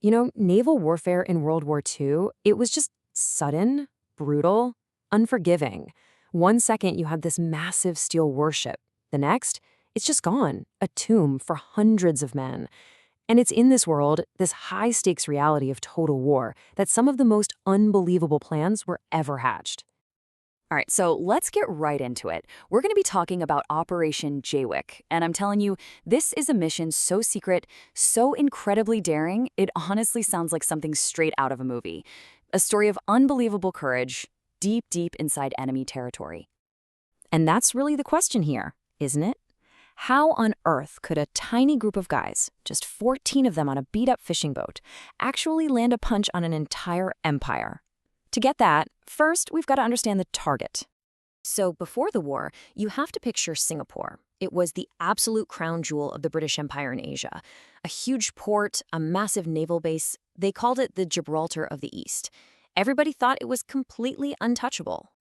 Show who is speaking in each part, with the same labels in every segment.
Speaker 1: Naval warfare in World War II, it was just sudden, brutal, unforgiving. One second you have this massive steel warship. The next, it's just gone, a tomb for hundreds of men. And it's in this world, this high-stakes reality of total war, that some of the most unbelievable plans were ever hatched.
Speaker 2: All right, so let's get right into it. We're going to be talking about Operation JWIC, and I'm telling you, this is a mission so secret, so incredibly daring, it honestly sounds like something straight out of a movie. A story of unbelievable courage, deep, deep inside enemy territory.
Speaker 1: And that's really the question here, isn't it? How on earth could a tiny group of guys, just 14 of them on a beat-up fishing boat, actually land a punch on an entire empire? To get that, first, we've got to understand the target. So before the war, you have to picture Singapore. It was the absolute crown jewel of the British Empire in Asia. A huge port, a massive naval base. They called it the Gibraltar of the East. Everybody thought it was completely untouchable.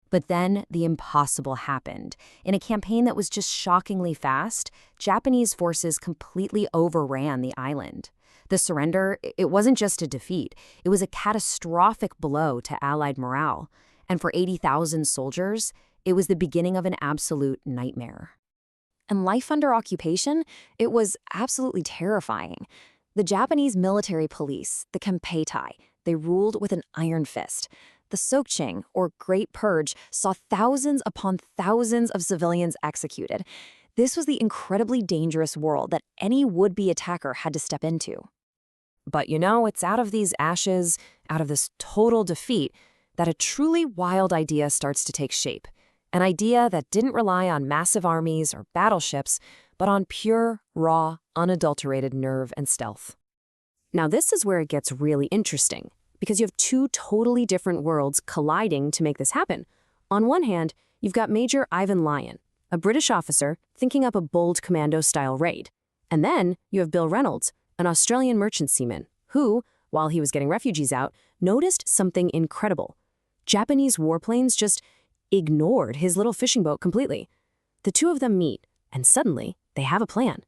Speaker 1: But then the impossible happened. In a campaign that was just shockingly fast, Japanese forces completely overran the island. The surrender, it wasn't just a defeat. It was a catastrophic blow to Allied morale. And for 80,000 soldiers, it was the beginning of an absolute nightmare. And life under occupation, it was absolutely terrifying. The Japanese military police, the Kempeitai, they ruled with an iron fist. The Sokching, or Great Purge, saw thousands upon thousands of civilians executed. This was the incredibly dangerous world that any would-be attacker had to step into. But it's out of these ashes, out of this total defeat, that a truly wild idea starts to take shape. An idea that didn't rely on massive armies or battleships, but on pure, raw, unadulterated nerve and stealth. Now this is where it gets really interesting, because you have two totally different worlds colliding to make this happen. On one hand, you've got Major Ivan Lyon, a British officer thinking up a bold commando-style raid. And then you have Bill Reynolds, an Australian merchant seaman, who, while he was getting refugees out, noticed something incredible. Japanese warplanes just ignored his little fishing boat completely. The two of them meet, and suddenly they have a plan.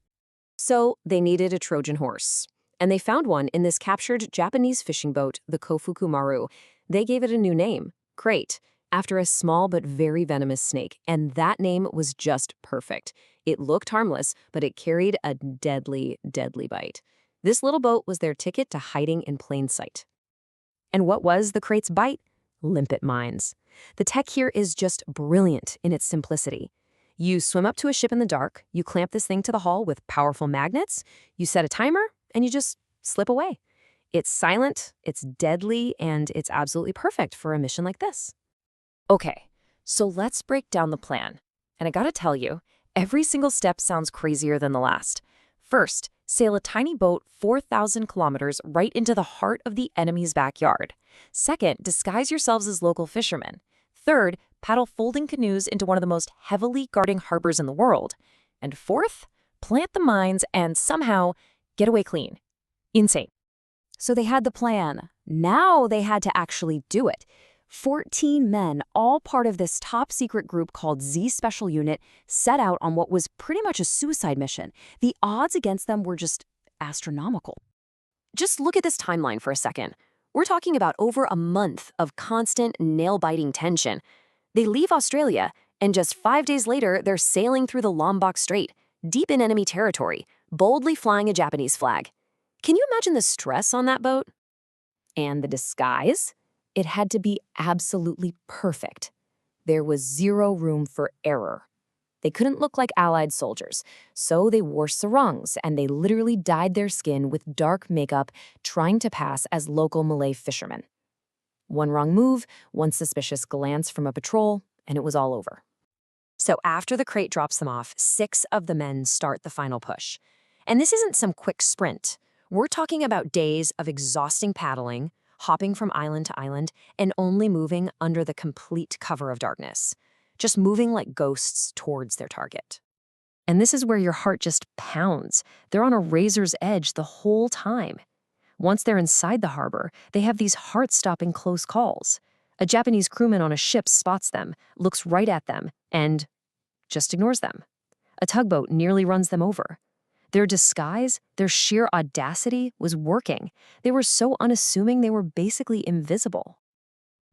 Speaker 1: So they needed a Trojan horse. And they found one in this captured Japanese fishing boat, the Kofuku Maru. They gave it a new name, Crate, after a small but very venomous snake, and that name was just perfect. It looked harmless, but it carried a deadly, deadly bite. This little boat was their ticket to hiding in plain sight. And what was the Crate's bite? Limpet mines. The tech here is just brilliant in its simplicity. You swim up to a ship in the dark, you clamp this thing to the hull with powerful magnets, you set a timer, and you just slip away. It's silent, it's deadly, and it's absolutely perfect for a mission like this. Okay, so let's break down the plan. And I gotta tell you, every single step sounds crazier than the last. First, sail a tiny boat 4,000 kilometers right into the heart of the enemy's backyard. Second, disguise yourselves as local fishermen. Third, paddle folding canoes into one of the most heavily guarding harbors in the world. And fourth, plant the mines and somehow get away clean. Insane. So they had the plan. Now they had to actually do it. 14 men, all part of this top-secret group called Z Special Unit, set out on what was pretty much a suicide mission. The odds against them were just astronomical. Just look at this timeline for a second. We're talking about over a month of constant, nail-biting tension. They leave Australia, and just 5 days later, they're sailing through the Lombok Strait, deep in enemy territory, boldly flying a Japanese flag. Can you imagine the stress on that boat? And the disguise? It had to be absolutely perfect. There was zero room for error. They couldn't look like Allied soldiers, so they wore sarongs, and they literally dyed their skin with dark makeup, trying to pass as local Malay fishermen. One wrong move, one suspicious glance from a patrol, and it was all over. So after the Crate drops them off, 6 of the men start the final push. And this isn't some quick sprint. We're talking about days of exhausting paddling, hopping from island to island, and only moving under the complete cover of darkness. Just moving like ghosts towards their target. And this is where your heart just pounds. They're on a razor's edge the whole time. Once they're inside the harbor, they have these heart-stopping close calls. A Japanese crewman on a ship spots them, looks right at them, and just ignores them. A tugboat nearly runs them over. Their disguise, their sheer audacity was working. They were so unassuming they were basically invisible.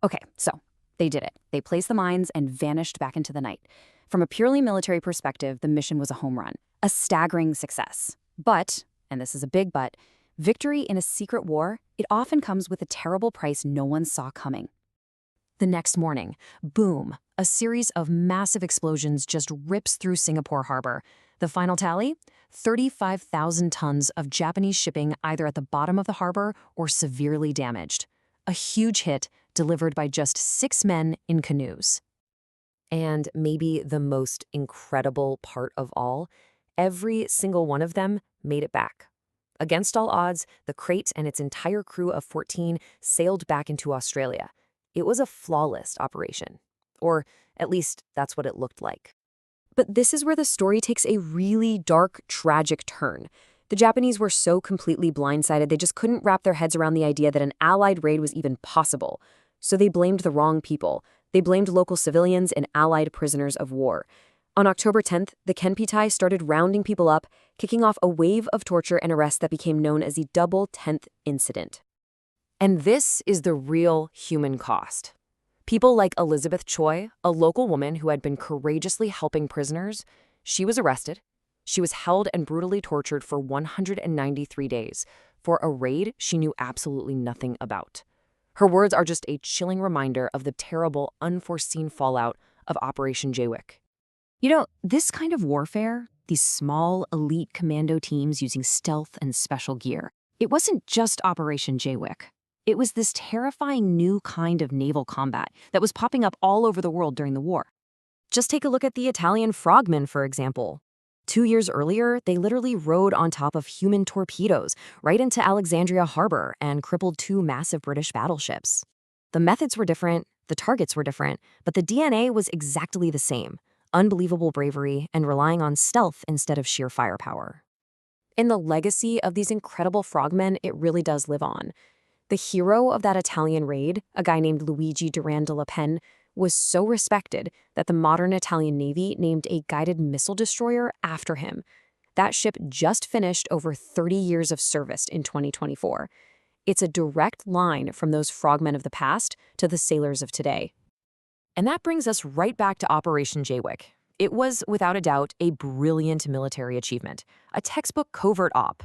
Speaker 2: Okay, so they did it. They placed the mines and vanished back into the night. From a purely military perspective, the mission was a home run, a staggering success. But, and this is a big but, victory in a secret war, it often comes with a terrible price no one saw coming.
Speaker 1: The next morning, boom, a series of massive explosions just rips through Singapore harbor. The final tally? 35,000 tons of Japanese shipping either at the bottom of the harbor or severely damaged. A huge hit delivered by just 6 men in canoes. And maybe the most incredible part of all, every single one of them made it back. Against all odds, the crate and its entire crew of 14 sailed back into Australia. It was a flawless operation. Or at least that's what it looked like. But this is where the story takes a really dark, tragic turn. The Japanese were so completely blindsided they just couldn't wrap their heads around the idea that an Allied raid was even possible. So they blamed the wrong people. They blamed local civilians and Allied prisoners of war. On October 10th, the Kenpitai started rounding people up, kicking off a wave of torture and arrest that became known as the Double 10th Incident. And this is the real human cost. People like Elizabeth Choi, a local woman who had been courageously helping prisoners, she was arrested. She was held and brutally tortured for 193 days for a raid she knew absolutely nothing about. Her words are just a chilling reminder of the terrible, unforeseen fallout of Operation JWIC. You know, this kind of warfare, these small, elite commando teams using stealth and special gear, it wasn't just Operation JWIC. It was this terrifying new kind of naval combat that was popping up all over the world during the war. Just take a look at the Italian Frogmen, for example. 2 years earlier, they literally rode on top of human torpedoes right into Alexandria Harbour and crippled 2 massive British battleships. The methods were different, the targets were different, but the DNA was exactly the same: unbelievable bravery and relying on stealth instead of sheer firepower. And the legacy of these incredible frogmen, it really does live on. The hero of that Italian raid, a guy named Luigi Duran de la Pen, was so respected that the modern Italian Navy named a guided missile destroyer after him. That ship just finished over 30 years of service in 2024. It's a direct line from those frogmen of the past to the sailors of today. And that brings us right back to Operation JWIC. It was, without a doubt, a brilliant military achievement, a textbook covert op.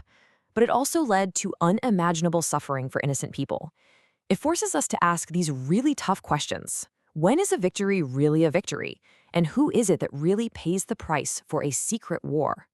Speaker 1: But it also led to unimaginable suffering for innocent people. It forces us to ask these really tough questions. When is a victory really a victory? And who is it that really pays the price for a secret war?